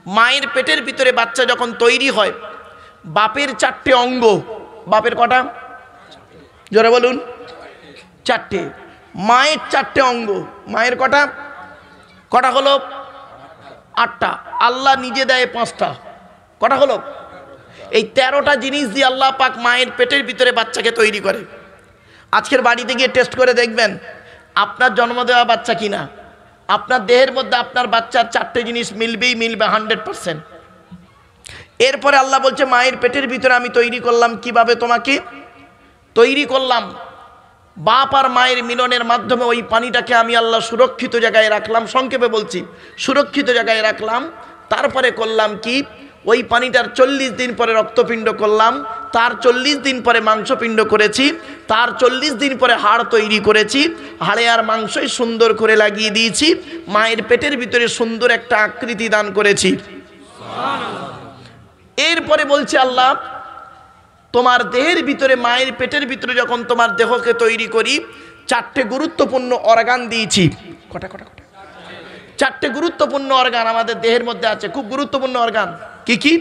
মায়ের পেটের ভিতরে বাচ্চা যখন তৈরি হয়, বাপের 4টে অঙ্গ। বাপের কটা? জোরে বলুন। 4টে। মায়ের 4টে অঙ্গ। মায়ের কটা? কটা হলো? 8টা। আল্লাহ নিজে দেয় 5টা। কটা হলো? এই 13টা জিনিস দিয়ে আল্লাহ পাক মায়ের পেটের ভিতরে বাচ্চাকে তৈরি করে। আজকের বাড়িতে গিয়ে টেস্ট করে দেখবেন আপনার জন্ম দেওয়া বাচ্চা কিনা। আপনার দেহের মধ্যে আপনার বাচ্চার 4টে জিনিস মিলবে 100%। এরপরে আল্লাহ বলছে মায়ের পেটের ভিতরে আমি তৈরি করলাম। কিভাবে তোমাকে তৈরি করলাম? বাপ আর মায়ের মিলনের মাধ্যমে ওই পানিটাকে আমি আল্লাহ সুরক্ষিত জায়গায় রাখলাম। সংক্ষেপে বলছি, সুরক্ষিত জায়গায় রাখলাম। তারপরে করলাম কি, ওই পানিটার 40 দিন পরে রক্তপিণ্ড করলাম, তার 40 দিন পরে মাংসপিণ্ড করেছি, তার 40 দিন পরে হাড় তৈরি করেছি, হাড়ে আর মাংসই সুন্দর করে লাগিয়ে দিয়েছি, মায়ের পেটের ভিতরে সুন্দর একটা আকৃতি দান করেছি। এরপরে বলছে আল্লাহ, তোমার দেহের ভিতরে, মায়ের পেটের ভিতরে যখন তোমার দেহকে তৈরি করি, 4টে গুরুত্বপূর্ণ অর্গান দিয়েছি। কটা কটা কটা? 4টে গুরুত্বপূর্ণ অর্গান আমাদের দেহের মধ্যে আছে, খুব গুরুত্বপূর্ণ অর্গান। কি কি?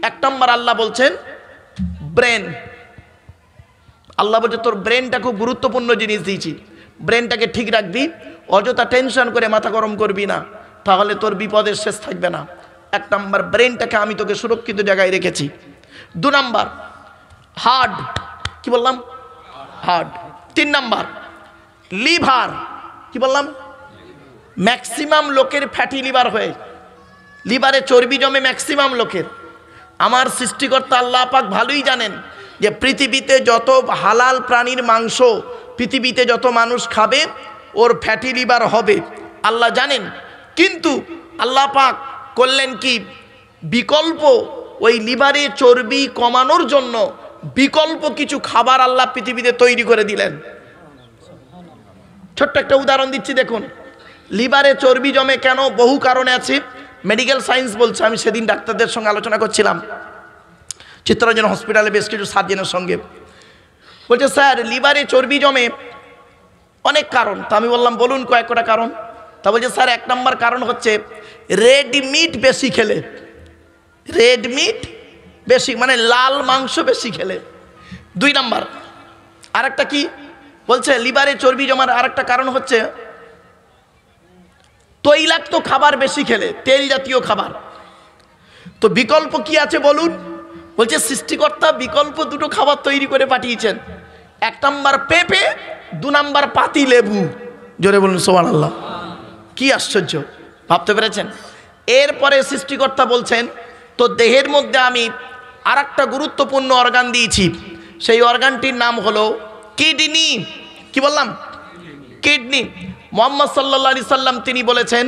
1 নম্বর আল্লাহ বলছেন ব্রেন। আল্লাহ বলছে তোর ব্রেনটা খুব গুরুত্বপূর্ণ জিনিস দিয়েছি, ব্রেনটাকে ঠিক রাখবি, অযথা টেনশন করে মাথা গরম করবি না, তাহলে তোর বিপদের শেষ থাকবে না। 1 নম্বর ব্রেনটাকে আমি তোকে সুরক্ষিত জায়গায় রেখেছি। 2 নম্বর হার্ট। কি বললাম? হার্ট। 3 নম্বর লিভার। কি বললাম? ম্যাক্সিমাম লোকের ফ্যাটি লিভার হয়ে, লিভারে চর্বি জমে ম্যাক্সিমাম লোকের। আমার সৃষ্টিকর্তা আল্লাহ পাক ভালোই জানেন যে পৃথিবীতে যত হালাল প্রাণীর মাংস পৃথিবীতে যত মানুষ খাবে ওর ফ্যাটি লিভার হবে, আল্লাহ জানেন। কিন্তু আল্লাহ পাক করলেন কি, বিকল্প ওই লিভারে চর্বি কমানোর জন্য বিকল্প কিছু খাবার আল্লাহ পৃথিবীতে তৈরি করে দিলেন। ছোট্ট একটা উদাহরণ দিচ্ছি, দেখুন লিভারে চর্বি জমে কেন, বহু কারণে আছে। মেডিকেল সায়েন্স বলছে, আমি সেদিন ডাক্তারদের সঙ্গে আলোচনা করছিলাম চিত্তরঞ্জন হসপিটালে বেশ কিছু সার্জনের সঙ্গে, বলছে স্যার লিভারে চর্বি জমে অনেক কারণ। তা আমি বললাম বলুন কয়েকটা কারণ। তা বলছে স্যার 1 নম্বর কারণ হচ্ছে রেড মিট বেশি খেলে। রেড মিট বেশি মানে লাল মাংস বেশি খেলে। 2 নম্বর আরেকটা কি বলছে, লিভারে চর্বি জমার আরেকটা কারণ হচ্ছে তৈলাক্ত খাবার বেশি খেলে, তেল জাতীয় খাবার। তো বিকল্প কি আছে বলুন? বলছে সৃষ্টিকর্তা বিকল্প 2টো খাবার তৈরি করে পাঠিয়েছেন। 1 নম্বর পেঁপে, 2 নম্বর পাতি লেবু। জোরে বলুন সুবহানাল্লাহ। কি আশ্চর্য, ভাবতে পেরেছেন? এরপরে সৃষ্টিকর্তা বলছেন তো দেহের মধ্যে আমি আরেকটা গুরুত্বপূর্ণ অর্গান দিয়েছি, সেই অর্গানটির নাম হলো কিডনি। কি বললাম? কিডনি। মুহাম্মদ সাল্লাল্লাহু আলাইহি সাল্লাম তিনি বলেছেন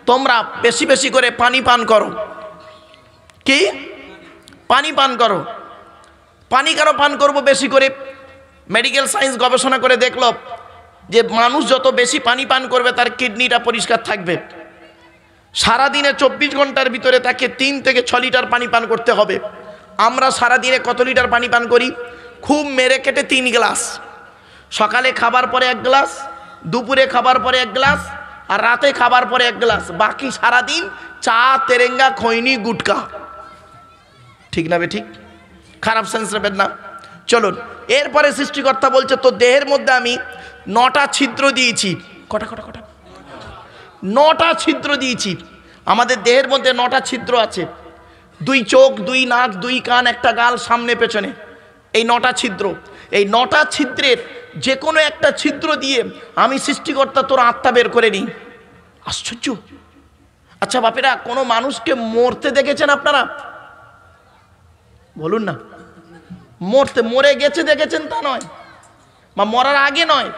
তোমরা বেশি বেশি করে পানি পান করো। কি? পানি পান করো। পানি কেন পান করবো বেশি করে? মেডিকেল সায়েন্স গবেষণা করে দেখলো যে মানুষ যত বেশি পানি পান করবে তার কিডনিটা পরিষ্কার থাকবে। সারাদিনে 24 ঘন্টার ভিতরে তাকে 3 থেকে 6 লিটার পানি পান করতে হবে। আমরা সারাদিনে কত লিটার পানি পান করি? খুব মেরে কেটে 3 গ্লাস। সকালে খাবার পরে 1 গ্লাস, দুপুরে খাবার পরে 1 গ্লাস, আর রাতে খাবার পরে 1 গ্লাস। বাকি সারাদিন চা, তেরেঙ্গা, খৈনি, গুটকা। ঠিক না? ঠিক? খারাপ সেন্স নেবেন না। চলুন এরপরে সৃষ্টিকর্তা বলছে তো দেহের মধ্যে আমি 9টা ছিদ্র দিয়েছি। কটা কটা কটা? 9টা ছিদ্র দিয়েছি। আমাদের দেহের মধ্যে 9টা ছিদ্র আছে। 2 চোখ, 2 নাক, 2 কান, 1টা গাল, সামনে পেছনে, এই 9টা ছিদ্র। এই 9টা ছিদ্রের যে কোনো একটা ছিদ্র দিয়ে আমি সৃষ্টিকর্তা তোর আত্মা বের করে নিই। আশ্চর্য। আচ্ছা বাপেরা, কোনো মানুষকে মরতে দেখেছেন আপনারা? বলুন না। মরতে, মরে গেছে দেখেছেন তা নয়, বা মরার আগে নয়,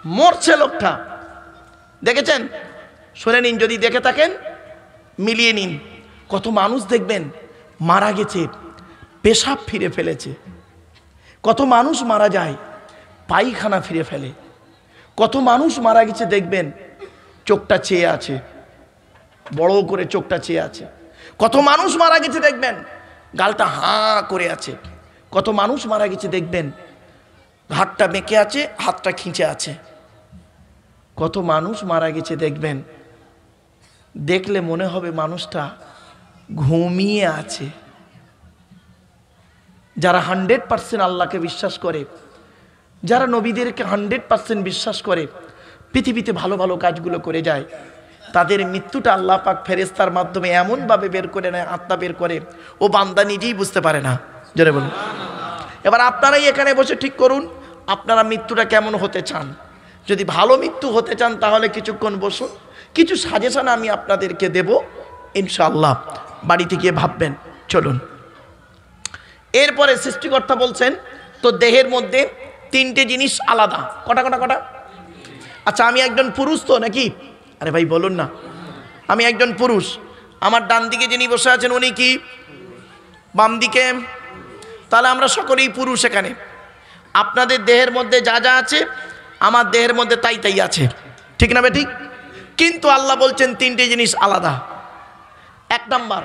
মরছে লোকটা দেখেছেন? শুনে নিন, যদি দেখে থাকেন মিলিয়ে নিন। কত মানুষ দেখবেন মারা গেছে, পেশাব ফিরে ফেলেছে। কত মানুষ মারা যায়, পায়খানা ফিরে ফেলে। কত মানুষ মারা গেছে দেখবেন চোখটা চেয়ে আছে, বড় করে চোখটা চেয়ে আছে। কত মানুষ মারা গেছে দেখবেন গালটা হাঁ করে আছে। কত মানুষ মারা গেছে দেখবেন হাতটা বেঁকে আছে, হাতটা খিঁচে আছে। কত মানুষ মারা গেছে দেখবেন দেখলে মনে হবে মানুষটা ঘুমিয়ে আছে। যারা 100% আল্লাহকে বিশ্বাস করে, যারা নবীদেরকে 100% বিশ্বাস করে, পৃথিবীতে ভালো ভালো কাজগুলো করে যায়, তাদের মৃত্যুটা আল্লাহ পাক ফেরেশতার মাধ্যমে এমনভাবে বের করে নেয়, আত্মা বের করে, ও বান্দা নিজেই বুঝতে পারে না। জোরে বলুন। এবার আপনারাই এখানে বসে ঠিক করুন আপনারা মৃত্যুটা কেমন হতে চান। যদি ভালো মৃত্যু হতে চান তাহলে কিছুক্ষণ বসুন, কিছু সাজেশন আমি আপনাদেরকে দেব, ইনশাআল্লাহ বাড়িতে গিয়ে ভাববেন। চলুন। এরপরে সৃষ্টিকর্তা বলছেন তো দেহের মধ্যে 3টে জিনিস আলাদা। কটা কটা কটা? আচ্ছা, আমি একজন পুরুষ তো নাকি? আরে ভাই বলুন না। আমি একজন পুরুষ, আমার ডান দিকে যিনি বসে আছেন উনি কি? বাম দিকে? তাহলে আমরা সকলেই পুরুষ এখানে। আপনাদের দেহের মধ্যে যা যা আছে আমার দেহের মধ্যে তাই তাই আছে, ঠিক না ঠিক? কিন্তু আল্লাহ বলছেন 3টে জিনিস আলাদা। 1 নাম্বার,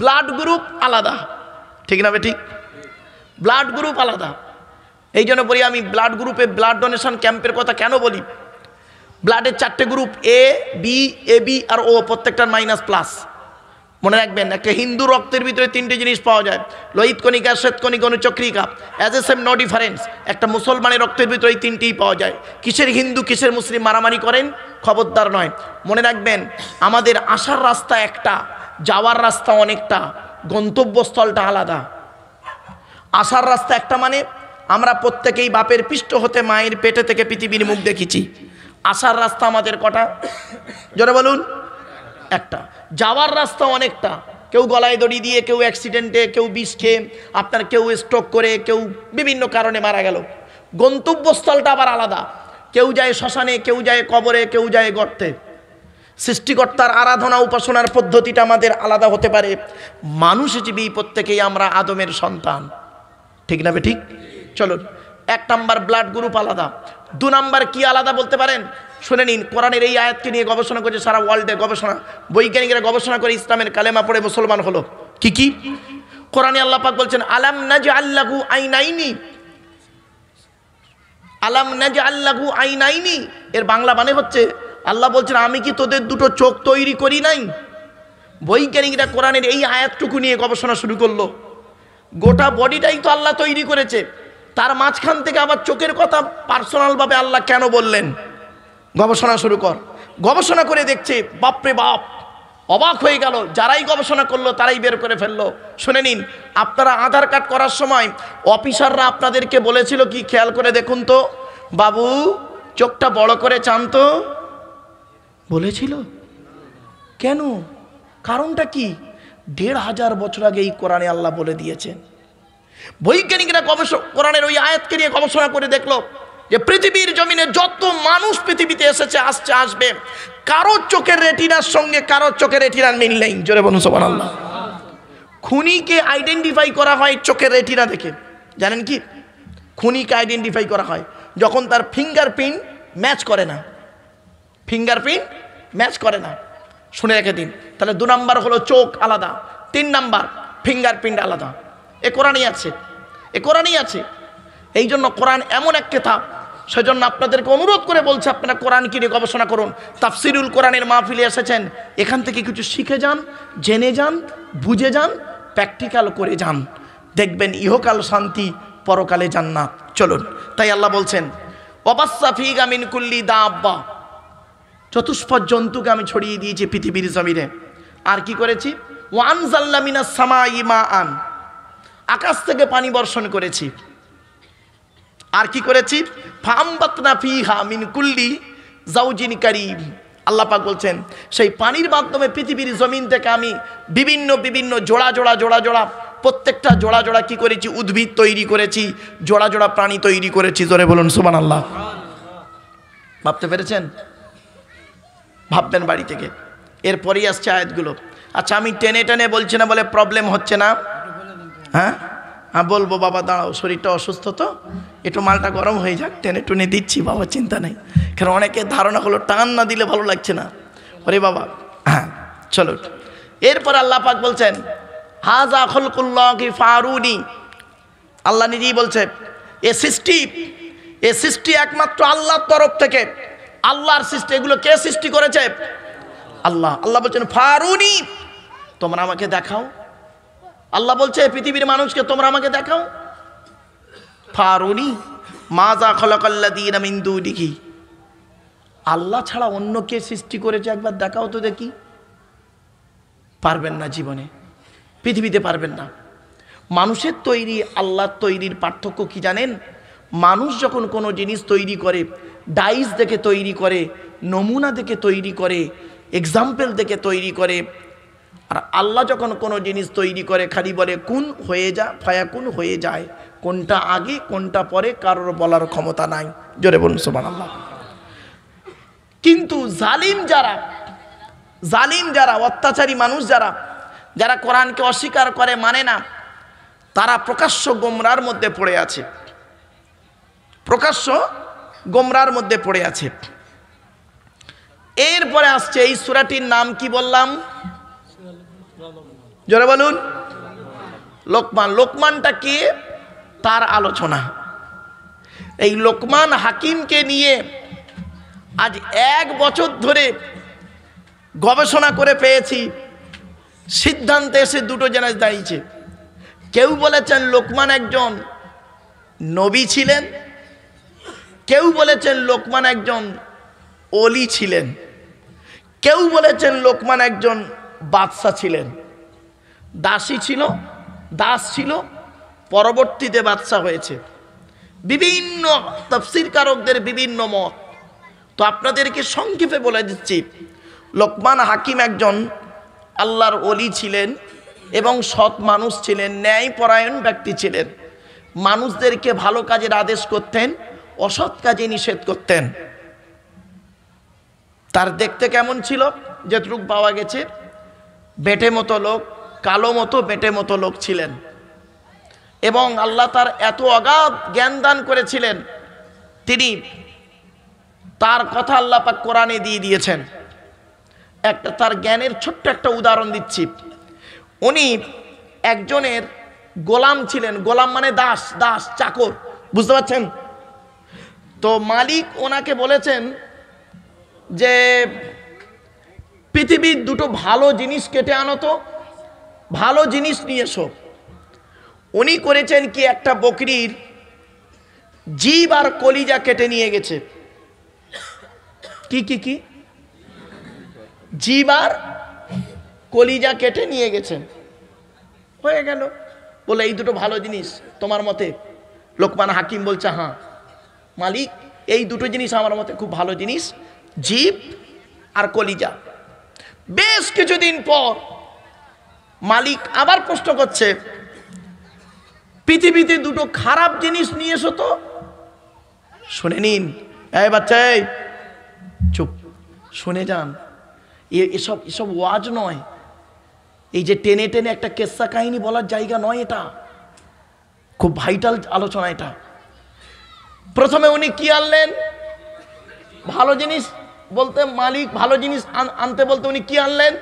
ব্লাড গ্রুপ আলাদা, ঠিক না ঠিক? ব্লাড গ্রুপ আলাদা। এই জন্য বলি আমি ব্লাড গ্রুপে ব্লাড ডোনেশন ক্যাম্পের কথা কেন বলি। ব্লাডের 4টে group, A B, A B আর ও, প্রত্যেকটার মাইনাস প্লাস। মনে রাখবেন, একটা হিন্দু রক্তের ভিতরে 3টে জিনিস পাওয়া যায়, লোহিত কণিকা, শ্বেত কণিকা, অনুচক্রিকা, as a same no difference. একটা মুসলমানের রক্তের ভিতরে এই 3টিই পাওয়া যায়। কিসের হিন্দু কিসের মুসলিম মারামারি করেন, খবরদার নয়। মনে রাখবেন, আমাদের আসার রাস্তা একটা, যাওয়ার রাস্তা অনেকটা, গন্তব্যস্থলটা আলাদা। আসার রাস্তা একটা মানে আমরা প্রত্যেকেই বাপের পৃষ্ঠ হতে মায়ের পেটে থেকে পৃথিবীর মুখ দেখেছি। আসার রাস্তা আমাদের কটা? জোরে বলুন। একটা। যাওয়ার রাস্তা অনেকটা, কেউ গলায় দড়ি দিয়ে, কেউ অ্যাক্সিডেন্টে, কেউ বিষ খেয়ে, আপনার কেউ স্ট্রোক করে, কেউ বিভিন্ন কারণে মারা গেল। গন্তব্যস্থলটা আবার আলাদা, কেউ যায় শ্মশানে, কেউ যায় কবরে, কেউ যায় গর্তে। সৃষ্টিকর্তার আরাধনা উপাসনার পদ্ধতিটা আমাদের আলাদা হতে পারে। মানুষ হিসেবে প্রত্যেকেই আমরা আদমের সন্তান, ঠিক না ঠিক? চলুন। 1 নাম্বার ব্লাড গ্রুপ আলাদা। 2 নাম্বার কি আলাদা বলতে পারেন? শুনে নিন, কোরআনের এই আয়াতকে নিয়ে গবেষণা করেছে সারা ওয়ার্ল্ডে, গবেষণা বৈজ্ঞানিকরা গবেষণা করে ইসলামের কালেমা পড়ে মুসলমান হলো। কি কি? কোরআনে আল্লাহ পাক বলছেন আলাম নাজআল লাহু আইনাইনি, আলাম নাজআল লাহু আইনাইনি। এর বাংলা মানে হচ্ছে আল্লাহ বলছেন আমি কি তোদের 2টো চোখ তৈরি করি নাই? বৈজ্ঞানিকরা কোরআনের এই আয়াতটুকু নিয়ে গবেষণা শুরু করলো। গোটা বডিটাই তো আল্লাহ তৈরি করেছে, তার মাঝখান থেকে আবার চোখের কথা পার্সোনালভাবে আল্লাহ কেন বললেন? গবেষণা শুরু কর। গবেষণা করে দেখছে, বাপরে বাপ, অবাক হয়ে গেল। যারাই গবেষণা করলো তারাই বের করে ফেললো। শুনে নিন, আপনারা আধার কার্ড করার সময় অফিসাররা আপনাদেরকে বলেছিল কি? খেয়াল করে দেখুন তো, বাবু চোখটা বড় করে চান তো, বলেছিল? কেন? কারণটা কি? 1500 বছর আগে এই কোরআনে আল্লাহ বলে দিয়েছেন। বৈজ্ঞানিকরা কোরআনের ওই আয়াতকে নিয়ে গবেষণা করে দেখলো যে পৃথিবীর জমিনে যত মানুষ পৃথিবীতে এসেছে, আসছে, আসবে, কারো চোখের রেটিনার সঙ্গে কারো চোখের রেটিনার মিল নেই। জোরে বলুন সুবহানাল্লাহ। খুনিকে আইডেন্টিফাই করা হয় চোখের রেটিনা দেখে। জানেন কি? খুনিকে আইডেন্টিফাই করা হয় যখন তার ফিঙ্গারপ্রিন্ট ম্যাচ করে না। ফিঙ্গারপ্রিন্ট ম্যাচ করে না। শুনে রেখে দিন। তাহলে 2 নাম্বার হলো চোখ আলাদা, 3 নাম্বার ফিঙ্গারপ্রিন্ট আলাদা। এ কোরআনই আছে, এ কোরআনই আছে। এই জন্য কোরআন এমন এক কিতাব, সেজন্য আপনাদেরকে অনুরোধ করে বলছে আপনারা কোরআন কিনে গবেষণা করুন। তাফসিরুল কোরআনের মাহফিলে এসেছেন, এখান থেকে কিছু শিখে যান, জেনে যান, বুঝে যান, প্র্যাকটিক্যাল করে যান, দেখবেন ইহকাল শান্তি, পরকালে জান্নাত। চলুন। তাই আল্লাহ বলছেন ওয়াবাসসা ফীহা মিন কুল্লি দাব্বা, চতুষ্পদ জন্তুকে আমি ছড়িয়ে দিয়েছি পৃথিবীর জমিনে। আর কি করেছি? ওয়া আনজালনা মিনাস সামাই মাআন, আকাশ থেকে পানি বর্ষণ করেছি। আর কি করেছি? ফাআমবাতনা ফীহা মিন কুল্লি যাওজিন কারীম। আল্লাহ পাক বলছেন সেই পানির মাধ্যমে পৃথিবীর জমিন থেকে আমি বিভিন্ন বিভিন্ন জোড়া জোড়া জোড়া জোড়া, প্রত্যেকটা জোড়া জোড়া কি করেছি? উদ্ভিদ তৈরি করেছি, জোড়া জোড়া প্রাণী তৈরি করেছি। জোরে বলুন সুবহানাল্লাহ। ভাবতে পেরেছেন? ভাববেন বাড়ি থেকে। এরপরেই আসছে আয়াতগুলো। আচ্ছা, আমি টেনে টেনে বলছি না বলে প্রবলেম হচ্ছে না? হ্যাঁ হ্যাঁ বলবো বাবা, দাঁড়াও, শরীরটা অসুস্থ তো, একটু মালটা গরম হয়ে যাক, টেনে টুনে দিচ্ছি বাবা, চিন্তা নেই। কারণ অনেকের ধারণা হলো টান না দিলে ভালো লাগছে না। ওরে বাবা, হ্যাঁ চলো। এরপর আল্লাহ পাক বলছেন হাযা খালকুল্লাহি ফারুনি, আল্লাহ নিজেই বলছে এ সৃষ্টি একমাত্র আল্লাহর তরফ থেকে, আল্লাহর সৃষ্টি। এগুলো কে সৃষ্টি করেছে? আল্লাহ। আল্লাহ বলছেন ফারুনি, তোমরা আমাকে দেখাও। আল্লাহ বলছে পৃথিবীর মানুষকে তোমরা আমাকে দেখাও। ফারুনি মাজা খলাকাল্লাযীনা মিন দুনিহি, আল্লাহ ছাড়া অন্য কে সৃষ্টি করেছে একবার দেখাও তো দেখি। পারবেন না, জীবনে পৃথিবীতে পারবেন না। মানুষের তৈরি আল্লাহর তৈরির পার্থক্য কি জানেন? মানুষ যখন কোনো জিনিস তৈরি করে ডাইস দেখে তৈরি করে, নমুনা দেখে তৈরি করে, এক্সাম্পল দেখে তৈরি করে। আর আল্লাহ যখন কোনো জিনিস তৈরি করে খালি বলে কুন হয়ে যা, ফায়াকুন হয়ে যায়। কোনটা আগে কোনটা পরে কারোর বলার ক্ষমতা নাই। জোরে বলুন সুবহানাল্লাহ। কিন্তু জালিম যারা অত্যাচারী মানুষ যারা কোরআনকে অস্বীকার করে, মানে না, তারা প্রকাশ্য গোমরার মধ্যে পড়ে আছে, প্রকাশ্য গোমরার মধ্যে পড়ে আছে। এরপরে আসছে এই সূরাটির নাম কি বললাম? জোরে বলুন। লোকমান। লোকমানটা কে? তার আলোচনা। এই লোকমান হাকিমকে নিয়ে আজ 1 বছর ধরে গবেষণা করে পেয়েছি, সিদ্ধান্তে এসে দুটো জিনিস দাঁড়িয়েছে। কেউ বলেছেন লোকমান একজন নবী ছিলেন, কেউ বলেছেন লোকমান একজন ওলি ছিলেন, কেউ বলেছেন লোকমান একজন বাদশা ছিলেন। দাসী ছিল, দাস ছিল, পরবর্তীতে বাদশা হয়েছে। বিভিন্ন তাফসীরকারকদের বিভিন্ন মত। তো আপনাদেরকে সংক্ষেপে বলে দিচ্ছি, লোকমান হাকিম একজন আল্লাহর ওলি ছিলেন এবং সৎ মানুষ ছিলেন, ন্যায়পরায়ণ ব্যক্তি ছিলেন। মানুষদেরকে ভালো কাজের আদেশ করতেন, অসৎ কাজে নিষেধ করতেন। তার দেখতে কেমন ছিল? যেটুক পাওয়া গেছে, বেটে মতো লোক, কালো মতো বেটে মতো লোক ছিলেন। এবং আল্লাহ তার এত অগাধ জ্ঞান দান করেছিলেন, তিনি তার কথা আল্লাহ পাক কোরআনে দিয়ে দিয়েছেন। তার জ্ঞানের ছোট্ট একটা উদাহরণ দিচ্ছি। উনি একজনের গোলাম ছিলেন। গোলাম মানে দাস, দাস চাকর, বুঝতে পারছেন তো? মালিক ওনাকে বলেছেন যে পৃথিবীর দুটো ভালো জিনিস কেটে আনো তো, ভালো জিনিস নিয়ে এসো। উনি করেছেন কি, একটা বকরির জিব আর কলিজা কেটে নিয়ে গেছে। কি কি কি? জিব আর কলিজা কেটে নিয়ে গেছেন। হয়ে গেল। বলে এই দুটো ভালো জিনিস তোমার মতে? লোকমান হাকিম বলছে হ্যাঁ মালিক, এই দুটো জিনিস আমার মতে খুব ভালো জিনিস, জিব আর কলিজা। বেশ কিছুদিন পর মালিক আবার প্রশ্ন করছে, পৃথিবীতে দুটো খারাপ জিনিস নিয়ে এসো তো। শুনে নিন, এই বাচ্চা, এই চুপ, শুনে যান। এসব ওয়াজ নয়, এই যে টেনে টেনে একটা কেসা কাহিনী বলার জায়গা নয়, এটা খুব ভাইটাল আলোচনা। এটা প্রথমে উনি কি আনলেন? ভালো জিনিস বলতে মালিক ভালো জিনিস আনতে বলতে উনি কি আনলেন?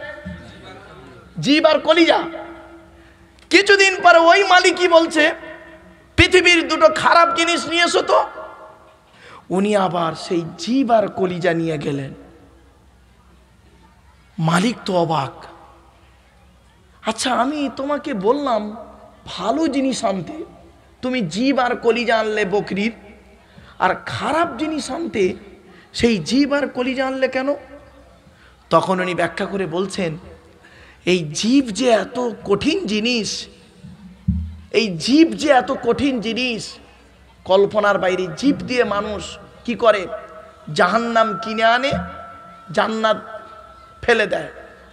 জিব আর কলিজা। কিছুদিন পরে ওই মালিকই বলছে পৃথিবীর দুটো খারাপ জিনিস নিয়ে এসো তো। উনি আবার সেই জিব আর কলিজা নিয়ে গেলেন। মালিক তো অবাক। আচ্ছা, আমি তোমাকে বললাম ভালো জিনিস আনতে, তুমি জিব আর কলিজা আনলে বকরির, আর খারাপ জিনিস আনতে সেই জিব আর কলিজা আনলে কেন? তখন উনি ব্যাখ্যা করে বলছেন, এই জীব যে এত কঠিন জিনিস, এই জীব যে এত কঠিন জিনিস, কল্পনার বাইরে। জীব দিয়ে মানুষ কি করে? জাহান্নাম কিনে আনে, জান্নাত ফেলে দেয়,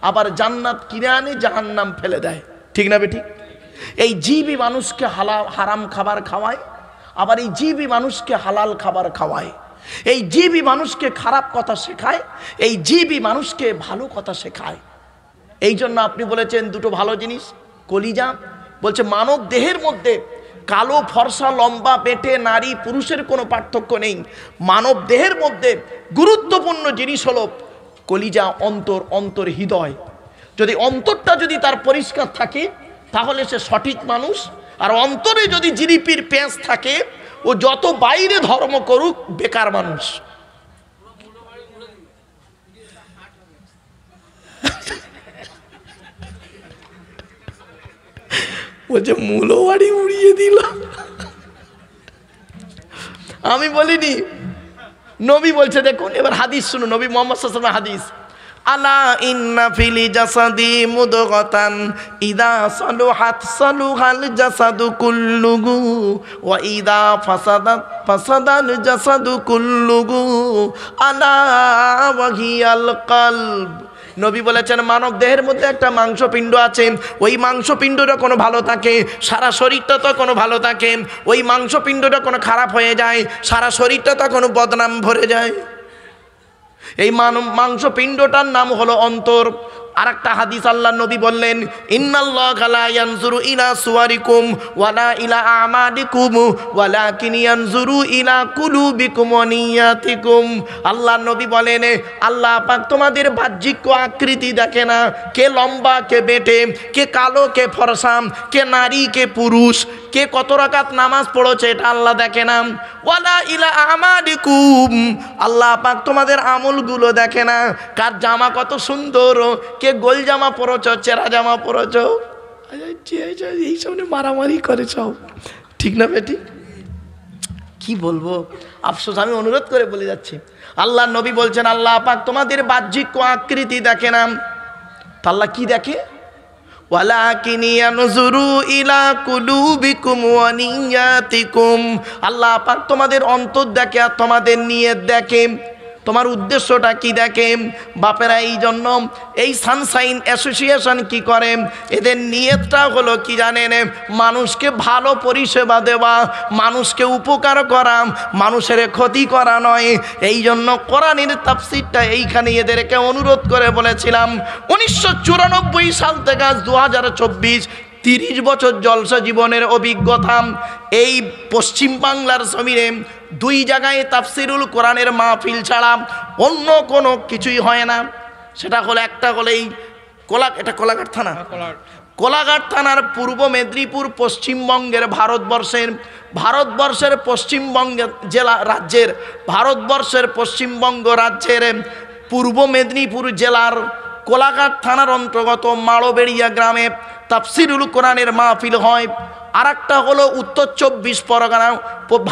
আবার জান্নাত কিনে আনে, জাহান্নাম ফেলে দেয়। ঠিক না বেঠিক? এই জীবই মানুষকে হারাম খাবার খাওয়ায়, আবার এই জীবই মানুষকে হালাল খাবার খাওয়ায়। এই জীবই মানুষকে খারাপ কথা শেখায়, এই জীবই মানুষকে ভালো কথা শেখায়। এই জন্য আপনি বলেছেন দুটো ভালো জিনিস, কলিজা। বলছে মানব দেহের মধ্যে কালো, ফর্সা, লম্বা, বেটে, নারী, পুরুষের কোনো পার্থক্য নেই। মানব দেহের মধ্যে গুরুত্বপূর্ণ জিনিস হলো কলিজা, অন্তর, অন্তর হৃদয়। যদি অন্তরটা যদি তার পরিষ্কার থাকে তাহলে সে সঠিক মানুষ। আর অন্তরে যদি জিলিপির পেঁচ থাকে, ও যত বাইরে ধর্ম করুক বেকার মানুষ। বলছে মূলো বাড়ি উড়িয়ে দিল। আমি বলিনি, নবী বলছে। দেখুন এবার হাদিস শুনুন, নবী মুহাম্মদ সাল্লাল্লাহু আলাইহি ওয়াসাল্লাম হাদিস, আলা ইন্না ফিলি জাসাদি মুদগাতান ইদা সালুহাত সালুহাল জাসাদু কুল্লুহু ওয়া ইদা ফাসাদাত ফাসাদাল জাসাদু কুল্লুহু আলা ওয়া হিয়াল কলব। নবী বলেছেন মানব দেহের মধ্যে একটা মাংসপিণ্ড আছে, ওই মাংসপিণ্ডটা কোনো ভালো থাকে সারা শরীরটা তো কোনো ভালো থাকে, ওই মাংসপিণ্ডটা কোনো খারাপ হয়ে যায় সারা শরীরটা তো কোনো বদনাম ভরে যায়। এই মাংসপিণ্ডটার নাম হলো অন্তর। আর একটা হাদিস আল্লাহ নবী বললেন, ইন্নাল্লাহা লা ইয়ানজুরু ইলা সুওয়ারিকুম ওয়ালা ইলা আমালিকুম ওয়ালাকিন ইয়ানজুরু ইলা কুলুবিকুম ওয়া নিয়াতিকুম। আল্লাহ নবী বলেন, আল্লাহ পাক তোমাদের বাহ্যিক আকৃতি দেখে না, কে লম্বা কে বেটে, কে কালো কে ফর্সা, কে নারী কে পুরুষ, কে কত রাকাত নামাজ পড়েছে এটা আল্লাহ দেখে না। ওয়ালা ইলা আমালিকুম, আল্লাহ পাক তোমাদের আমলগুলো দেখে না, কার জামা কত সুন্দর, কে গোল জামা পরেছ চেরা জামা পরেছ, এই সামনে মারামারি করেছ, ঠিক না বেটি? কি বলবো, আফসোস, আমি অনুরোধ করে বলে যাচ্ছি। আল্লাহ নবী বলছেন আল্লাহ পাক তোমাদের বাহ্যিক আকৃতি দেখে না, তা আল্লাহ কি দেখে? ওয়ালাকিন ইয়ানজুরু ইলা কুলুবিকুম ওয়া নিয়াতিকুম, আল্লাহ পাক তোমাদের অন্তর দেখে আর তোমাদের নিয়ত দেখে, তোমার উদ্দেশ্যটা কি দেখে। বাপেরা এই জন্য এই সানশাইন অ্যাসোসিয়েশন কি করে, এদের নিয়তটা হলো কি জানেন? মানুষকে ভালো পরিষেবা দেওয়া, মানুষকে উপকার করা, মানুষের ক্ষতি করা নয়। এই জন্য কোরআনের তাফসীরটা এইখানে এদেরকে অনুরোধ করে বলেছিলাম। 1994 সাল থেকে আজ 2024, 30 বছর জলসা জীবনের অভিজ্ঞতা। এই পশ্চিম বাংলার জমিনে 2 জায়গায় তাফসিরুল কোরআনের মাহফিল ছাড়া অন্য কোনো কিছুই হয় না। সেটা হলো, একটা হলো এই কোলাঘাট থানা, কোলাঘাট থানার পূর্ব মেদিনীপুর, পশ্চিমবঙ্গের ভারতবর্ষের পশ্চিমবঙ্গের জেলা রাজ্যের, ভারতবর্ষের পশ্চিমবঙ্গ রাজ্যের পূর্ব মেদিনীপুর জেলার কোলাঘাট থানার অন্তর্গত মাড়বেড়িয়া গ্রামে তাফসিরুল কোরআনের মাহফিল হয়। আর একটা হলো উত্তর 24 পরগনা,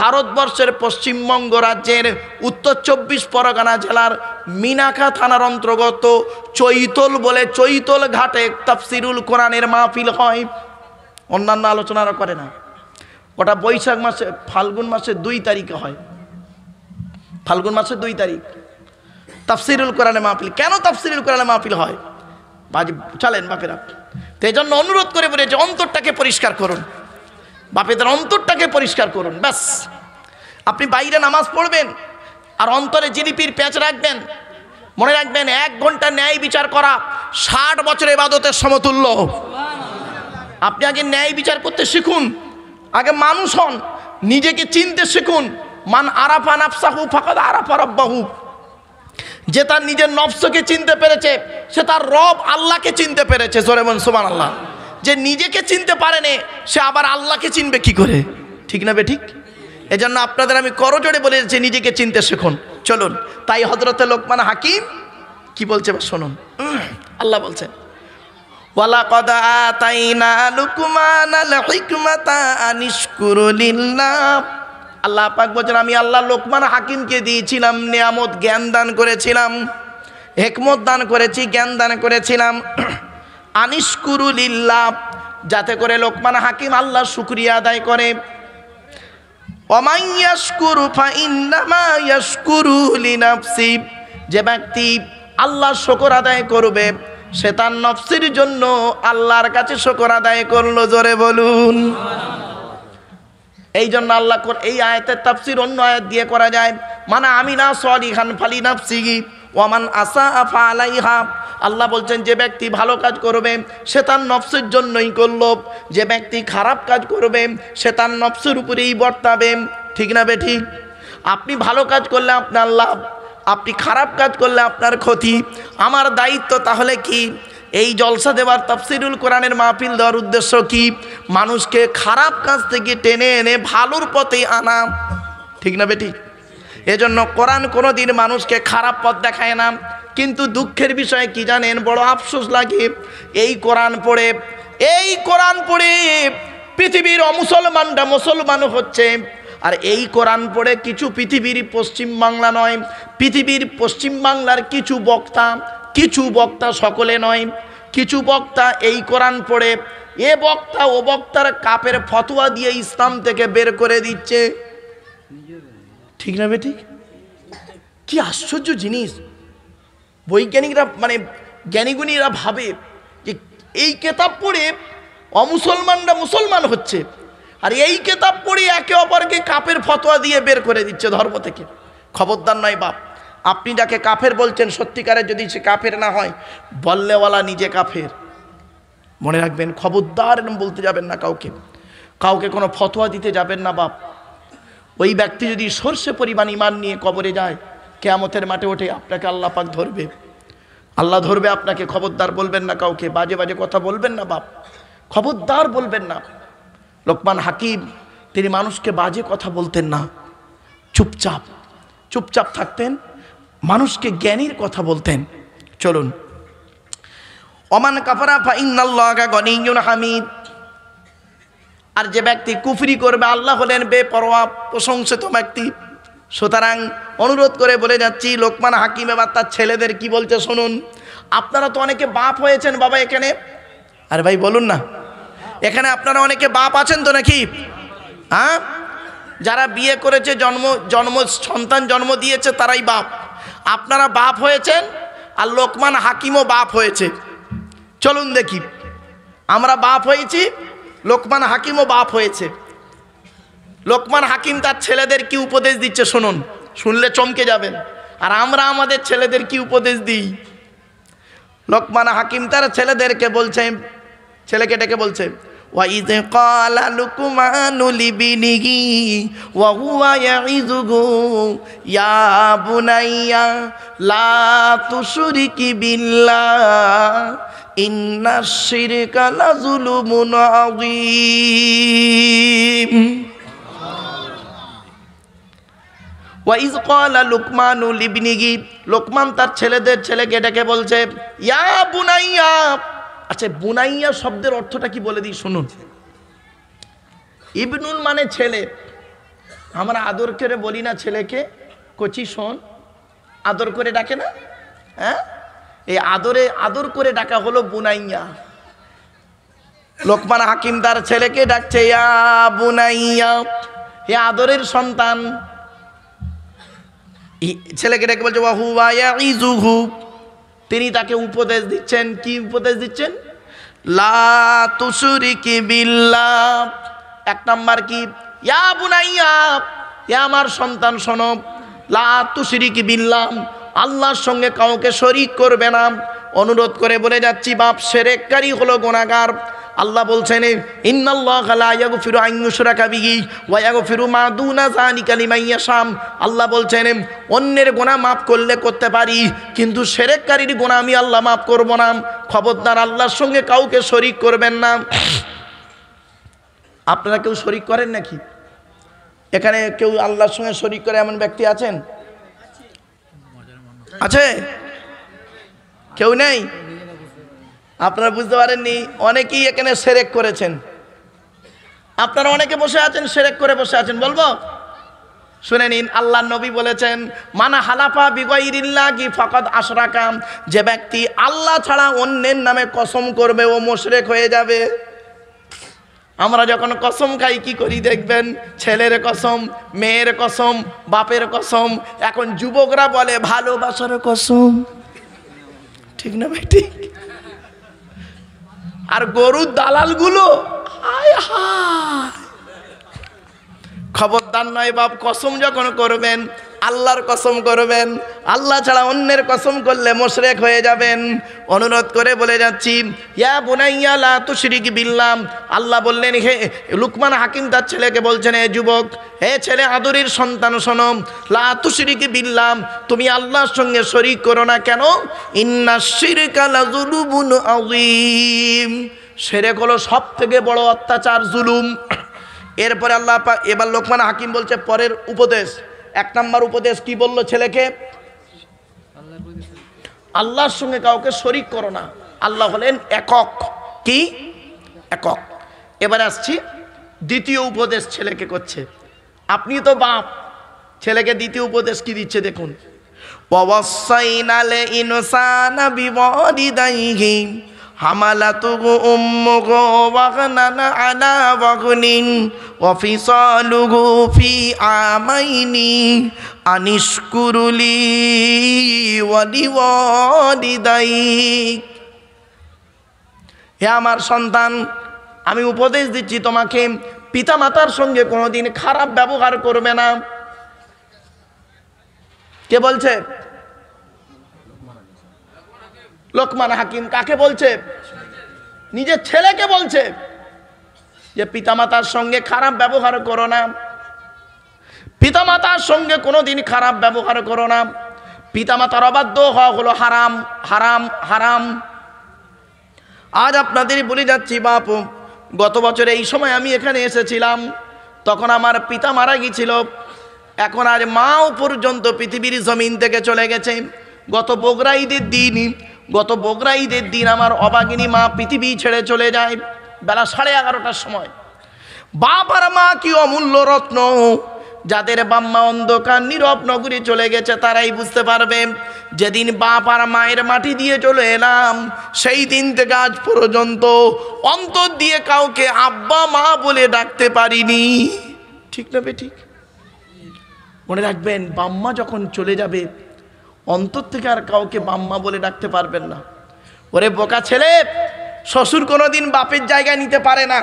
ভারতবর্ষের পশ্চিমবঙ্গ রাজ্যের উত্তর 24 পরগনা জেলার মিনাখা থানার অন্তর্গত চৈতল বলে চৈতল ঘাটে তাফসিরুল কোরআনের মাহফিল হয়। অন্যান্য আলোচনারা করে না, ওটা বৈশাখ মাসে ফাল্গুন মাসে 2 তারিখে হয়, ফাল্গুন মাসে 2 তারিখ তাফসিরুল কোরআনের মাহফিল। কেন তাফসিরুল কোরআনের মাহফিল হয়? চলেন বাপেরা, তো এই জন্য অনুরোধ করে বলে যে অন্তরটাকে পরিষ্কার করুন, বাপেদের অন্তরটাকে পরিষ্কার করুন। ব্যাস, আপনি বাইরে নামাজ পড়বেন আর অন্তরে জিলিপির প্যাঁচ রাখবেন, মনে রাখবেন 1 ঘন্টা ন্যায় বিচার করা 60 বছর ইবাদতের সমতুল্য। আপনি আগে ন্যায় বিচার করতে শিখুন, আগে মানুষ হন, নিজেকে চিনতে শিখুন। মান আরাফা নাফসাহু ফাকাদ আরাফা রাব্বাহু, যে তার নিজের নফসকে চিনতে পেরেছে সে তার রব আল্লাহকে চিনতে পেরেছে। জোরে বলুন সুবহানাল্লাহ। যে নিজেকে চিনতে পারেনি সে আবার আল্লাহকে চিনবে কি করে? ঠিক না বেঠিক? এজন্য আপনাদের আমি করজোড়ে বলে যে নিজেকে চিনতে শিখুন। চলুন, তাই হযরতে লোকমান হাকিম কি বলছে শুনুন। আল্লাহ বলছেন, ওয়ালাকাদ আতাইনা লুকমানাল হিকমাতা আনিশকুরু লিল্লাহ। আল্লাহ পাক বলেন আমি আল্লাহ লোকমান হাকিমকে দিয়েছিলাম নিয়ামত, জ্ঞান দান করেছিলাম, হিকমত দান করেছি, জ্ঞান দান করেছিলাম। আনিশকুরু লিল্লাহ, যাতে করে লোকমান হাকিম আল্লাহর শুকরিয়া আদায় করে। ওয়ামান ইয়াশকুরু ফাইন্নামা ইয়াশকুরু লিনাফসি, যে ব্যক্তি আল্লাহর শুকর আদায় করবে সে তার নফসের জন্য আল্লাহর কাছে শুকর আদায় করলো। জোরে বলুন। এই জন্য আল্লাহ এই আয়াতের তাফসীর অন্য আয়াত দিয়ে করা যায়, মানে আমিনা সলিহান ফালি নাফসিহি ওয়ামান আসা আফা আলাইহা। আল্লাহ বলছেন যে ব্যক্তি ভালো কাজ করবে সে তার নফসের জন্যই করলো, যে ব্যক্তি খারাপ কাজ করবে সে তার নফসের উপরেই বর্তাবে। ঠিক না বেঠিক? আপনি ভালো কাজ করলে আপনার লাভ, আপনি খারাপ কাজ করলে আপনার ক্ষতি। আমার দায়িত্ব তাহলে কি? এই জলসা দেওয়ার, তাফসিরুল কোরআনের মাহফিল দেওয়ার উদ্দেশ্য কি? মানুষকে খারাপ কাজ থেকে টেনে এনে ভালোর পথে আনা। ঠিক না বেটি? এজন্য কোরআন কোনোদিন মানুষকে খারাপ পথ দেখায় না। কিন্তু দুঃখের বিষয় কি জানেন, বড় আফসোস লাগে, এই কোরআন পড়ে পৃথিবীর অমুসলমানরা মুসলমান হচ্ছে। আর এই কোরআন পড়ে কিছু পৃথিবীর পশ্চিম বাংলা নয়, পৃথিবীর পশ্চিম বাংলার কিছু বক্তা সকলে নয়, কিছু বক্তা এই কোরআন পড়ে এ বক্তা ও বক্তার কাপের ফতোয়া দিয়ে ইসলাম থেকে বের করে দিচ্ছে। ঠিক না বেঠিক? কি আশ্চর্য জিনিস! বৈজ্ঞানিকরা মানে জ্ঞানীগুণীরা ভাবে যে এই কেতাব পড়ে অমুসলমানরা মুসলমান হচ্ছে, আর এই কেতাব পড়ে একে অপরকে কাফের ফতোয়া দিয়ে বের করে দিচ্ছে ধর্ম থেকে। খবরদার নয় বাপ, আপনি যাকে কাফের বলছেন সত্যিকারের যদি সে কাফের না হয়, বললেওয়ালা নিজে কাফের। মনে রাখবেন, খবরদার বলতে যাবেন না কাউকে কোনো ফতোয়া দিতে যাবেন না বাপ। ওই ব্যক্তি যদি সর্ষে পরিমাণ ঈমান নিয়ে কবরে যায়, কিয়ামতের মাঠে ওঠে আপনাকে আল্লাহ পাক ধরবে, আল্লাহ ধরবে আপনাকে। খবরদার বলবেন না কাউকে, বাজে বাজে কথা বলবেন না বাপ, খবরদার বলবেন না। লোকমান হাকিম তিনি মানুষকে বাজে কথা বলতেন না, চুপচাপ থাকতেন, মানুষকে জ্ঞানীর কথা বলতেন। চলুন, ওমান কাফারা ফাইন্নাল্লাহা গনিয়্যুন হামিদ। আর যে ব্যক্তি কুফরি করবে, আল্লাহ হলেন বেপরোয়া প্রশংসিত ব্যক্তি। সুতরাং অনুরোধ করে বলে যাচ্ছি, লোকমান হাকিম এবার তার ছেলেদের কি বলছে শুনুন। আপনারা তো অনেকে বাপ হয়েছেন বাবা এখানে, আরে ভাই বলুন না, এখানে আপনারা অনেকে বাপ আছেন তো নাকি? হ্যাঁ, যারা বিয়ে করেছে, সন্তান জন্ম দিয়েছে তারাই বাপ। আপনারা বাপ হয়েছেন, আর লোকমান হাকিমও বাপ হয়েছে। চলুন দেখি, আমরা বাপ হয়েছি, লোকমান হাকিমও বাপ হয়েছে। লোকমান হাকিম তার ছেলেদের কি উপদেশ দিচ্ছে শুনুন, শুনলে চমকে যাবেন। আর আমরা আমাদের ছেলেদের কি উপদেশ দিই। লোকমান হাকিম তার ছেলেদেরকে বলছে, ছেলেকে ডেকে বলছে, ওয়াইয ক্বালা লুকমানু লিবনিহি ওয়া হুয়া ইয়াইযুহু ইয়া বুনাইয়া লা তুশরিক বিল্লাহ ইন্নাশ শিরকা লাযুলুমুন আযীম। ওয়াইয ক্বালা লুকমানু লিবনিহি, লোকমান তার ছেলেকে ডেকে বলছে, ইয়া বুনাইয়া। আচ্ছা, বুনাইয়া শব্দের অর্থটা কি বলে দিই শুনুন। ইবনুন মানে ছেলে। আমরা আদর করে বলি না ছেলেকে, কচি শোন, আদর করে ডাকে না? হ্যাঁ, এই আদর করে ডাকা হলো বুনাইয়া। লোকমান হাকিম তার ছেলেকে ডাকছে, ইয়া বুনাইয়া, হে আদরের সন্তান। ছেলেকে ডেকে বলছে, ওয়া হুয়া ইয়াইযুহু, তিনি তাকে উপদেশ দিচ্ছেন। কি উপদেশ দিচ্ছেন? লা তুশরিক বিল্লাহ। এক নাম্বার কি? ইয়া বুনাইয়া, হে আমার সন্তান শোনো, লা তুশরিক বিল্লাহ, আল্লাহর সঙ্গে কাউকে শরীক করবে না। অনুরোধ করে বলে যাচ্ছি বাপ, শিরককারী হলো গুনাহগার। আল্লাহ বলছেন, ইন্নাল্লাহা লা ইয়াগফিরু আন ইউশরাকা বিহি ওয়া ইয়াগফিরু মা দুনা যালিকা লিমান ইয়াশা। আল্লাহ বলছেন, অন্যের গুনাহ মাফ করলে করতে পারি, কিন্তু শিরককারীর গুনাহ আমি আল্লাহ মাফ করব না। খবরদার আল্লাহর সঙ্গে কাউকে শরীক করবেন না। আপনারা কেউ শরীক করেন নাকি? এখানে কেউ আল্লাহর সঙ্গে শরীক করে এমন ব্যক্তি আছেন? আছে? কেউ নেই? আপনারা বুঝতে পারেননি, অনেকেই এখানে শিরক করেছেন। আপনারা অনেকে বসে আছেন, শিরক করে বসে আছেন। বলবো? শুনে নিন, আল্লাহর নবী বলেছেন, মানা হালাফা বিগাইরিল্লাহি ফাকাদ আশরাকা, যে ব্যক্তি আল্লাহ ছাড়া অন্যের নামে কসম করবে ও মুশরিক হয়ে যাবে। আমরা যখন কসম খাই কি করি দেখবেন, ছেলের কসম, মেয়ের কসম, বাপের কসম, এখন যুবকরা বলে ভালোবাসার কসম। ঠিক না ভাই? ঠিক। আর গরুর দালালগুলো, হায় হায়, খবরদার নয় বাপ, কসম যখন করবেন আল্লাহর কসম করবেন, আল্লাহ ছাড়া অন্যের কসম করলে মুশরিক হয়ে যাবেন। অনুরোধ করে বলে যাচ্ছি, ইয়া বুনাইয়া লা তুশরিক বিল্লাহ। আল্লাহ বললেন, হে লুকমান হাকিম তার ছেলেকে বলছেন, হে যুবক, হে ছেলে আদরের সন্তান শোনো, লা তুশরিক বিল্লাহ, তুমি আল্লাহর সঙ্গে শরীক করো না। কেন? ইন্নাশ শিরকা লাযুলুমুন আযীম, শিরক হলো সবথেকে বড় অত্যাচার, জুলুম। এরপরে আল্লাহ এবার লোকমান হাকিম বলছে পরের উপদেশ। এক নাম্বার উপদেশ কি বললো ছেলেকে? আল্লাহর সঙ্গে কাউকে শরীক করো না। আল্লাহ হলেন একক। কি? একক। এবারে আসছি, দ্বিতীয় উপদেশ ছেলেকে করছে। আপনি তো বাপ, ছেলেকে দ্বিতীয় উপদেশ কি দিচ্ছে দেখুন। ওয়াসাইনাল ইনসানা বিওয়ালিদাইহি হামালাতুহু উম্মুহু ওয়াগনান আলা ওয়াগনিন ওয়া ফিসালুহু ফি আমাইনি আনিশকুরুলি ওয়া লিওয়ালিদাইক। হে আমার সন্তান, আমি উপদেশ দিচ্ছি তোমাকে, পিতা মাতার সঙ্গে কোনোদিন খারাপ ব্যবহার করবে না। কে বলছে? লোকমান হাকিম। কাকে বলছে? নিজের ছেলেকে বলছে যে পিতামাতার সঙ্গে খারাপ ব্যবহার করো না, পিতামাতার সঙ্গে কোনোদিন খারাপ ব্যবহার করো না। পিতামাতার অবাধ্য হওয়া হলো হারাম, হারাম, হারাম। আজ আপনাদের বলে যাচ্ছি বাপ, গত বছর এই সময় আমি এখানে এসেছিলাম, তখন আমার পিতা মারা গিয়েছিল। এখন আজ মাও পর্যন্ত পৃথিবীর জমিন থেকে চলে গেছে। গত বকরা ঈদের দিন আমার অবাগিনী মা পৃথিবী ছেড়ে চলে যায় বেলা 11:30টার সময়। বাপ আর মা কি অমূল্য রত্ন, যাদের বাম্মা অন্ধকার নীরব নগরী চলে গেছে তারাই বুঝতে পারবে। যেদিন বাপ আর মায়ের মাটি দিয়ে চলে এলাম, সেই দিন থেকে আজ পর্যন্ত অন্তর দিয়ে কাউকে আব্বা মা বলে ডাকতে পারিনি। ঠিক না বেঠিক? মনে রাখবেন, বাম্মা যখন চলে যাবে অন্তর থেকে আর কাউকে বাম্মা বলে ডাকতে পারবেন না। ওরে বোকা ছেলে, শ্বশুর কোনোদিন বাপের জায়গা নিতে পারে না,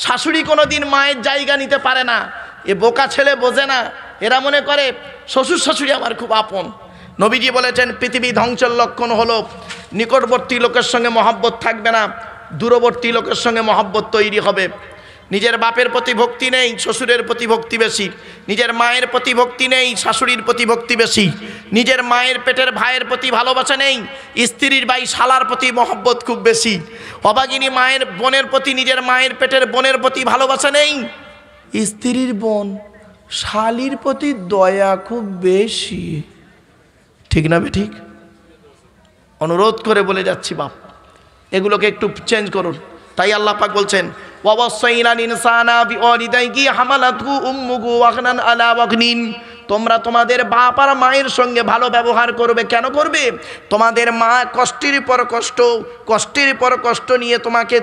শাশুড়ি কোনোদিন মায়ের জায়গা নিতে পারে না। এ বোকা ছেলে বোঝে না, এরা মনে করে শ্বশুর শাশুড়ি আমার খুব আপন। নবীজি বলেছেন পৃথিবী ধ্বংসের লক্ষণ হলো নিকটবর্তী লোকের সঙ্গে মহব্বত থাকবে না, দূরবর্তী লোকের সঙ্গে মহব্বত তৈরি হবে। নিজের বাপের প্রতি ভক্তি নেই, শ্বশুরের প্রতি ভক্তি বেশি। নিজের মায়ের প্রতি ভক্তি নেই, শাশুড়ির প্রতি ভক্তি বেশি। নিজের মায়ের পেটের ভাইয়ের প্রতি ভালোবাসা নেই, স্ত্রীর ভাই শালার প্রতি মহব্বত খুব বেশি। অভাগিনী মায়ের বোনের প্রতি, নিজের মায়ের পেটের বোনের প্রতি ভালোবাসা নেই, স্ত্রীর বোন শালির প্রতি দয়া খুব বেশি। ঠিক না বেঠিক? অনুরোধ করে বলে যাচ্ছি বাপ, এগুলোকে একটু চেঞ্জ করুন। তাই আল্লাহ পাক বলছেন ওয়াসাইনাল ইনসানা বিওয়ালিদাইহি হামালাতহু উম্মুহু ওয়াগনান আলা ওয়াগনিন। তোমরা তোমাদের বাপ আর মায়ের সঙ্গে ভালো ব্যবহার করবে। কেন করবে? তোমাদের মা কষ্টের পর কষ্ট, কষ্টের পর কষ্ট নিয়ে তোমাকে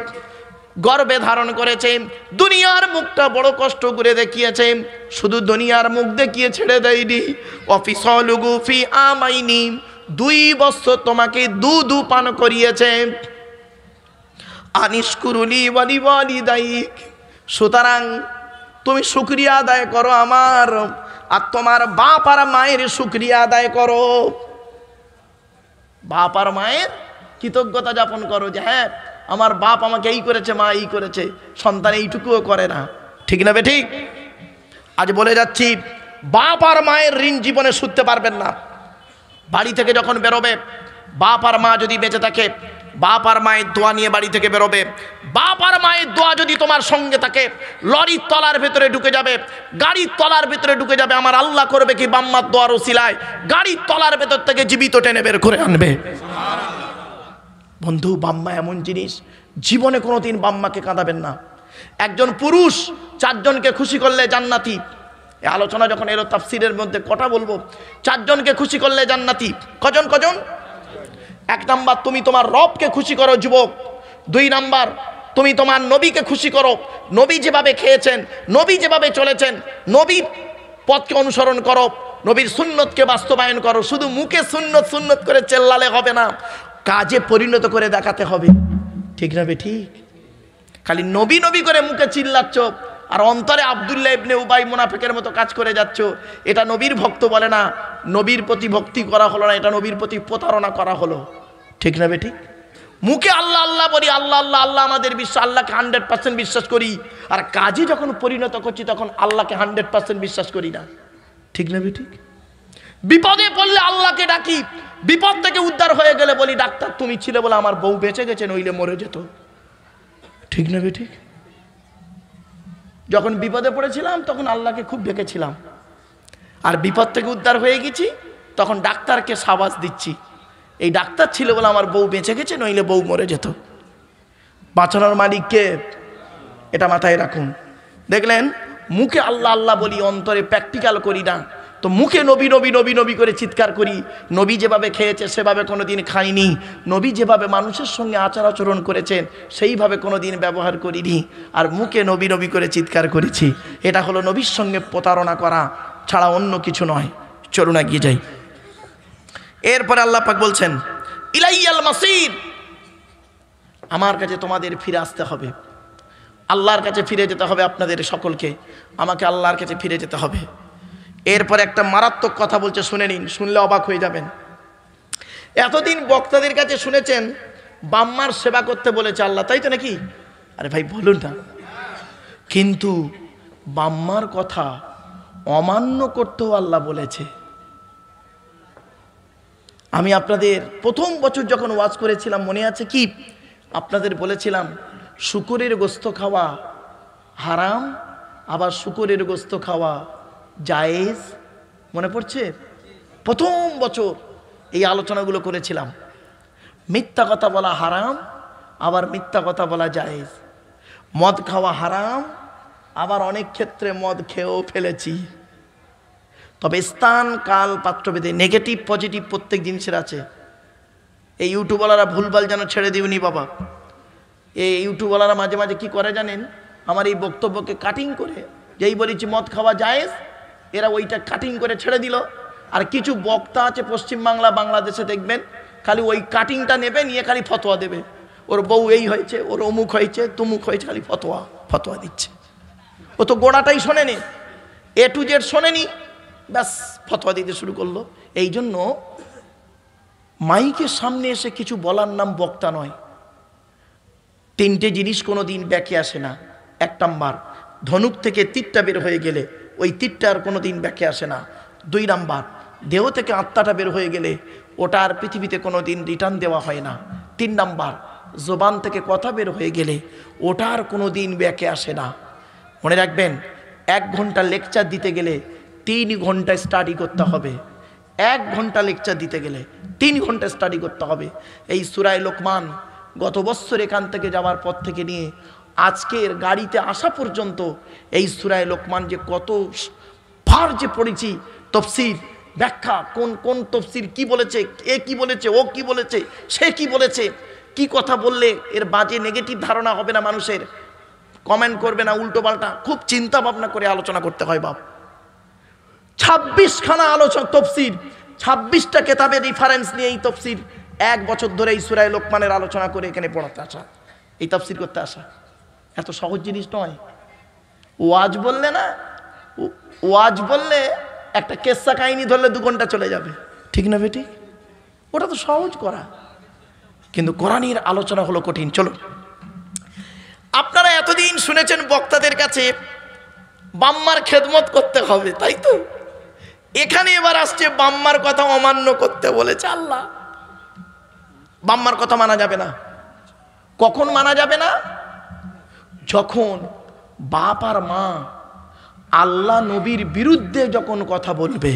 গর্ভে ধারণ করেছে, দুনিয়ার মুখটা বড় কষ্ট করে দেখিয়েছে, শুধু দুনিয়ার মুখ দেখিয়ে ছেড়ে দেয়নি। ওয়াফিসালুহু ফি আমাইনি, 2 বছর তোমাকে দুধ পান করিয়েছে। আনিশকুরুলি ওয়া লিওয়ালিদাইক। সুতরাং তুমি শুকরিয়া আদায় করো আমার, আর তোমার বাপ আর মায়ের শুকরিয়া আদায় করো। বাপ আর মায়ের কৃতজ্ঞতা যাপন করো যে হ্যাঁ আমার বাপ আমাকে এই করেছে, মা এই করেছে। সন্তান এইটুকুও করে না। ঠিক না বেঠিক? আজ বলে যাচ্ছি, বাপ আর মায়ের ঋণ জীবনে শুধতে পারবেন না। বাড়ি থেকে যখন বেরোবে, বাপ আর মা যদি বেঁচে থাকে, বাপ আর মায়ের দোয়া নিয়ে বাড়ি থেকে বেরোবে। বাপ আর মায়ের দোয়া যদি তোমার সঙ্গে থাকে, লরির তলার ভেতরে ঢুকে যাবে, গাড়ির তলার ভেতরে ঢুকে যাবে। আমার আল্লাহ করবে কি, বাম্মার দোয়ার ওসিলায় গাড়ির তলার ভেতর থেকে জীবিত টেনে বের করে আনবে। বন্ধু, বাম্মা এমন জিনিস, জীবনে কোনোদিন বাম্মাকে কাঁদাবেন না। একজন পুরুষ 4 জনকে খুশি করলে জান্নাতি। এই আলোচনা যখন এলো তাফসিরের মধ্যে কথা বলবো, 4 জনকে খুশি করলে জান্নাতি। কজন? 1 নাম্বার, তুমি তোমার রবকে খুশি করো যুবক। 2 নাম্বার, তুমি তোমার নবীকে খুশি করো। নবী যেভাবে খেয়েছেন, নবী যেভাবে চলেছেন, নবীর পথকে অনুসরণ করো, নবীর সুন্নতকে বাস্তবায়ন করো। শুধু মুখে সুন্নত সুন্নত করে চেল্লালে হবে না, কাজে পরিণত করে দেখাতে হবে। ঠিক না বেঠিক? খালি নবী নবী করে মুখে চিল্লাচ্ছ আর অন্তরে আব্দুল্লাহ ইবনে উবাই মুনাফিকের মতো কাজ করে যাচ্ছ, এটা নবীর ভক্ত বলে না। নবীর প্রতি ভক্তি করা হলো না, এটা নবীর প্রতি প্রতারণা করা হলো। ঠিক না বেঠিক? মুখে আল্লাহ আল্লাহ বলি, আল্লাহ আল্লাহ আল্লাহ আমাদের বিশ্বাস, আল্লাহকে 100% বিশ্বাস করি, আর কাজে যখন পরিণত করছি তখন আল্লাহকে 100% বিশ্বাস করি না। ঠিক না বেঠিক? বিপদে পড়লে আল্লাহকে ডাকি, বিপদ থেকে উদ্ধার হয়ে গেলে বলি ডাক্তার তুমি ছিলে বলে আমার বউ বেঁচে গেছে, নইলে মরে যেত। ঠিক না বেঠিক? যখন বিপদে পড়েছিলাম তখন আল্লাহকে খুব ডেকেছিলাম, আর বিপদ থেকে উদ্ধার হয়ে গেছি তখন ডাক্তারকে সাবাস দিচ্ছি, এই ডাক্তার ছিল বলে আমার বউ বেঁচে গেছে, নইলে বউ মরে যেত। বাঁচানোর মালিককে, এটা মাথায় রাখুন। দেখলেন মুখে আল্লাহ আল্লাহ বলি, অন্তরে প্র্যাকটিক্যাল করি না। তো মুখে নবী নবী নবী নবী করে চিৎকার করি, নবী যেভাবে খেয়েছে সেভাবে কোনোদিন খাইনি, নবী যেভাবে মানুষের সঙ্গে আচার আচরণ করেছেন সেইভাবে কোনোদিন ব্যবহার করিনি, আর মুখে নবী নবী করে চিৎকার করেছি। এটা হলো নবীর সঙ্গে প্রতারণা করা ছাড়া অন্য কিছু নয়। চলুন এগিয়ে যাই। এরপরে আল্লাহ পাক বলছেন ইলাইয়াল মাসির, আমার কাছে তোমাদের ফিরে আসতে হবে, আল্লাহর কাছে ফিরে যেতে হবে। আপনাদের সকলকে আমাকে আল্লাহর কাছে ফিরে যেতে হবে। এরপর একটা মারাত্মক কথা বলছে, শুনে নিন, শুনলে অবাক হয়ে যাবেন। এতদিন বক্তাদের কাছে শুনেছেন বাম্মার সেবা করতে বলেছে আল্লাহ, তাই তো নাকি? আরে ভাই বলুন না, কিন্তু বাম্মার কথা অমান্য করতেও আল্লাহ বলেছে। আমি আপনাদের প্রথম বছর যখন ওয়াজ করেছিলাম মনে আছে কি? আপনাদের বলেছিলাম শুকরের গোস্ত খাওয়া হারাম, আবার শুকরের গোস্ত খাওয়া জায়েজ। মনে পড়ছে? প্রথম বছর এই আলোচনাগুলো করেছিলাম। মিথ্যা কথা বলা হারাম, আবার মিথ্যা কথা বলা জায়েজ। মদ খাওয়া হারাম, আবার অনেক ক্ষেত্রে মদ খেয়েও ফেলেছি। তবে স্থান কাল পাত্রভেদে নেগেটিভ পজিটিভ প্রত্যেক জিনিসের আছে। এই ইউটিউবওয়ালারা ভুলভাল যেন ছেড়ে দিওনি বাবা। এই ইউটিউবওয়ালারা মাঝে মাঝে কি করে জানেন? আমার এই বক্তব্যকে কাটিং করে, যেই বলেছি মদ খাওয়া জায়েজ, এরা ওইটা কাটিং করে ছেড়ে দিল। আর কিছু বক্তা আছে পশ্চিমবাংলা বাংলাদেশে, দেখবেন খালি ওই কাটিংটা নেবে, নিয়ে খালি ফতোয়া দেবে। ওর বউ এই হয়েছে, ওর অমুক হয়েছে, তুমুক হয়েছে, খালি ফতোয়া ফতোয়া দিচ্ছে। ও তো গোড়াটাই শোনেনি, এ টু জেড শোনেনি, ব্যাস ফতোয়া দিতে শুরু করলো। এই জন্য মাইকের সামনে এসে কিছু বলার নাম বক্তা নয়। তিনটে জিনিস কোনো দিন ব্যাকে আসে না। এক নাম্বার, ধনুক থেকে তীরটা বের হয়ে গেলে ওই তীরটা আর কোনো দিন ব্যাকে আসে না। দুই নাম্বার, দেহ থেকে আত্মাটা বের হয়ে গেলে ওটা আর পৃথিবীতে কোনো দিন রিটার্ন দেওয়া হয় না। তিন নাম্বার, জবান থেকে কথা বের হয়ে গেলে ওটা আর কোনো দিন ব্যাকে আসে না। মনে রাখবেন, 1 ঘন্টা লেকচার দিতে গেলে 3 ঘন্টা স্টাডি করতে হবে। 1 ঘন্টা লেকচার দিতে গেলে 3 ঘন্টা স্টাডি করতে হবে। এই সূরা লোকমান গত বছর এখান থেকে যাওয়ার পর থেকে নিয়ে আজকের গাড়িতে আসা পর্যন্ত এই সূরা লোকমান যে কত বার যে পড়েছি, তফসির ব্যাখ্যা, কোন কোন তফসির কি বলেছে, এ কি বলেছে, ও কি বলেছে, সে কি বলেছে, কি কথা বললে এর বাজে নেগেটিভ ধারণা হবে না, মানুষের কমেন্ট করবে না উল্টো পাল্টা, খুব চিন্তা ভাবনা করে আলোচনা করতে হয় বাপ। 26খানা আলোচনা তফসির, 26টা কেতাবের রেফারেন্স নিয়ে এই তফসির 1 বছর ধরে এই সূরা লোকমানের আলোচনা করে এখানে পড়াতে আসা, এই তফসির করতে আসা এত সহজ জিনিস নয়। ওয়াজ বললে না, ওয়াজ বললে একটা কেসা কাহিনী ধরলে 2 ঘন্টা চলে যাবে, ঠিক না বেটি? ওটা তো সহজ করা, কিন্তু কোরআনের আলোচনা হলো কঠিন। চলো, আপনারা এতদিন শুনেছেন বক্তাদের কাছে বাম্মার খেদমত করতে হবে, তাই তো? এখানে এবার আসছে বাম্মার কথা অমান্য করতে বলেছে আল্লাহ। বাম্মার কথা মানা যাবে না। কখন মানা যাবে না? যখন বাপ আর মা আল্লাহ নবীর বিরুদ্ধে যখন কথা বলবে।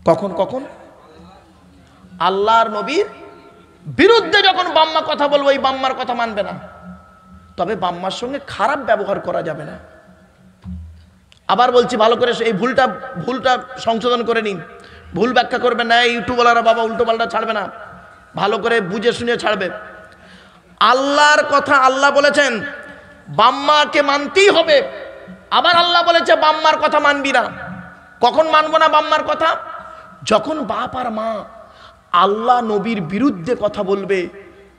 কখন কখন? আল্লাহর নবীর বিরুদ্ধে যখন বাম্মা কথা বলবে, ওই বাম্মার কথা মানবে না। তবে বাম্মার সঙ্গে খারাপ ব্যবহার করা যাবে না। আবার বলছি, ভালো করে এই ভুলটা সংশোধন করে নিন। ভুল ব্যাখ্যা করবেন না। ইউটিউবওয়ালারা বাবা উল্টো পাল্টা ছাড়বে না, ভালো করে বুঝে শুনে ছাড়বে। আল্লাহর কথা আল্লাহ বলেছেন বাম্মাকে মানতেই হবে, আবার আল্লাহ বলেছে বাম্মার কথা মানবি না। কখন মানবো না বাম্মার কথা? যখন বাপ আর মা আল্লাহ নবীর বিরুদ্ধে কথা বলবে,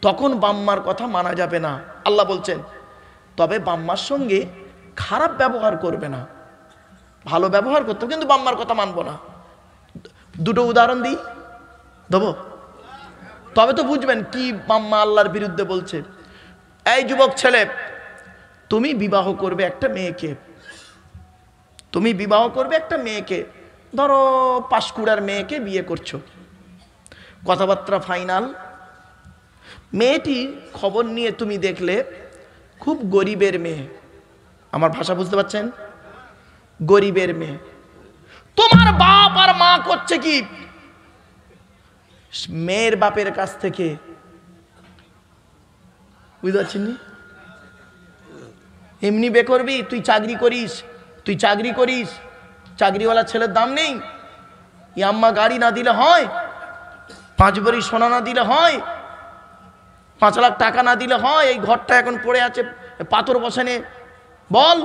তখন বাম্মার কথা মানা যাবে না। আল্লাহ বলছেন তবে বাম্মার সঙ্গে খারাপ ব্যবহার করবে না, ভালো ব্যবহার করতে, কিন্তু বাম্মার কথা মানবো না। 2টো উদাহরণ দিই, দেবো? তবে তো বুঝবেন কি বাম্মা আল্লাহর বিরুদ্ধে বলছে। এই যুবক ছেলে, তুমি বিবাহ করবে একটা মেয়েকে, তুমি বিবাহ করবে একটা মেয়েকে, ধরো 5 কুড়ার মেয়েকে বিয়ে করছো, কথাবার্তা ফাইনাল। মেয়েটি খবর নিয়ে তুমি দেখলে খুব গরিবের মেয়ে, আমার ভাষা বুঝতে পারছেন? গরিবের মেয়ে। তোমার বাপ আর মা করছে কি? মেয়ের বাপের কাছ থেকে, বুঝতে পারছেন? এমনি বে করবি? তুই চাকরি করিস, চাকরিওয়ালা ছেলের দাম নেই? ইয়াম্মা গাড়ি না দিলে হয়? 5 ভরি সোনা না দিলে হয়? 5 লাখ টাকা না দিলে হয়? এই ঘরটা এখন পড়ে আছে পাথর বসানে। বল।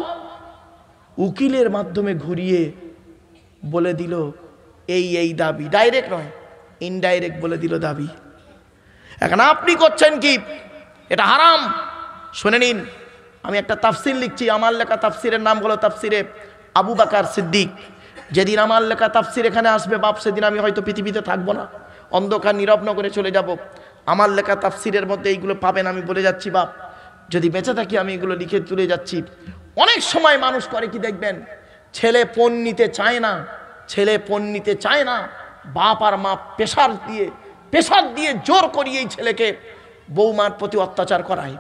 উকিলের মাধ্যমে ঘুরিয়ে বলে দিল এই দাবি, ডাইরেক্ট নয়, ইনডাইরেক্ট বলে দিল দাবি। এখন আপনি করছেন কি? এটা হারাম। শুনে নিন, আমি একটা তাফসির লিখছি, আমার লেখা তাফসিরের নাম হলো তাফসিরে আবু বকর সিদ্দিক। যেদিন আমার লেখা তাফসির এখানে আসবে বাপ, সেদিন আমি হয়তো পৃথিবীতে থাকবো না, অন্ধকার নীরব নগরে চলে যাব। আমার লেখা তাফসিরের মধ্যে এইগুলো পাবেন, আমি বলে যাচ্ছি বাপ, যদি বেঁচে থাকি আমি এগুলো লিখে তুলে যাচ্ছি। অনেক সময় মানুষ করে কি দেখবেন, ছেলে পণ নিতে চায় না, বাপ আর মা প্রেশার দিয়ে জোর করিয়ে এই ছেলেকে বৌমার প্রতি অত্যাচার করায়।